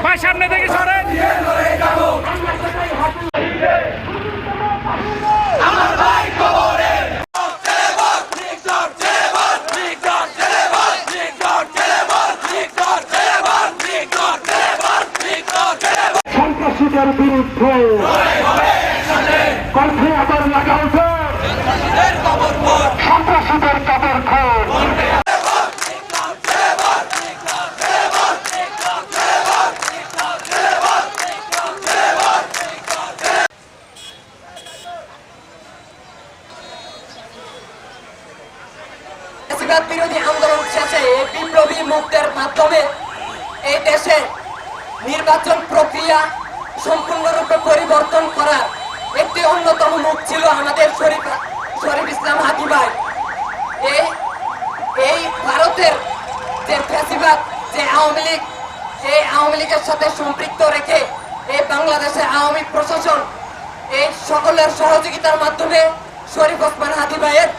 ভাই সামনে থেকে সরেন। সন্ত্রাসীদের বিরুদ্ধে কণ্ঠে আবার লাগাও সন্ত্রাসীদের কবর খোর। বিরোধী আন্দোলন শেষে এই বিপ্লবী মুক্তের মাধ্যমে এই দেশে নির্বাচন প্রক্রিয়া সম্পূর্ণরূপে পরিবর্তন করার একটি অন্যতম মুখ ছিল আমাদের শরীফ ইসলাম হাদি ভাই। এই ভারতের যে ফ্যাসিবাদ, যে আওয়ামী লীগ, সেই আওয়ামী লীগের সাথে সম্পৃক্ত রেখে এই বাংলাদেশের আওয়ামী প্রশাসন এই সকলের সহযোগিতার মাধ্যমে শরীফ ওসমান হাদি ভাইয়ের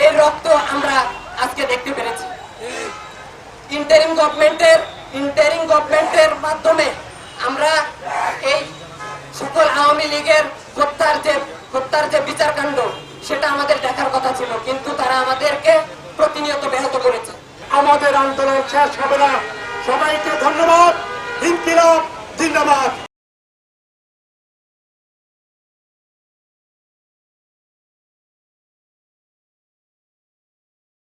এই রক্ত আমরা আজকে দেখতে পেরেছি। ইন্টারিম গভর্নমেন্টের মাধ্যমে আমরা এই সকল আওয়ামী লীগের হত্যার যে বিচারকাণ্ড সেটা আমাদের দেখার কথা ছিল, কিন্তু তারা আমাদেরকে প্রতিনিয়ত ব্যাহত করেছে। আমাদের আন্দোলন শেষ হবে না। সবাইকে ধন্যবাদ। ইনকিলাব জিন্দাবাদ।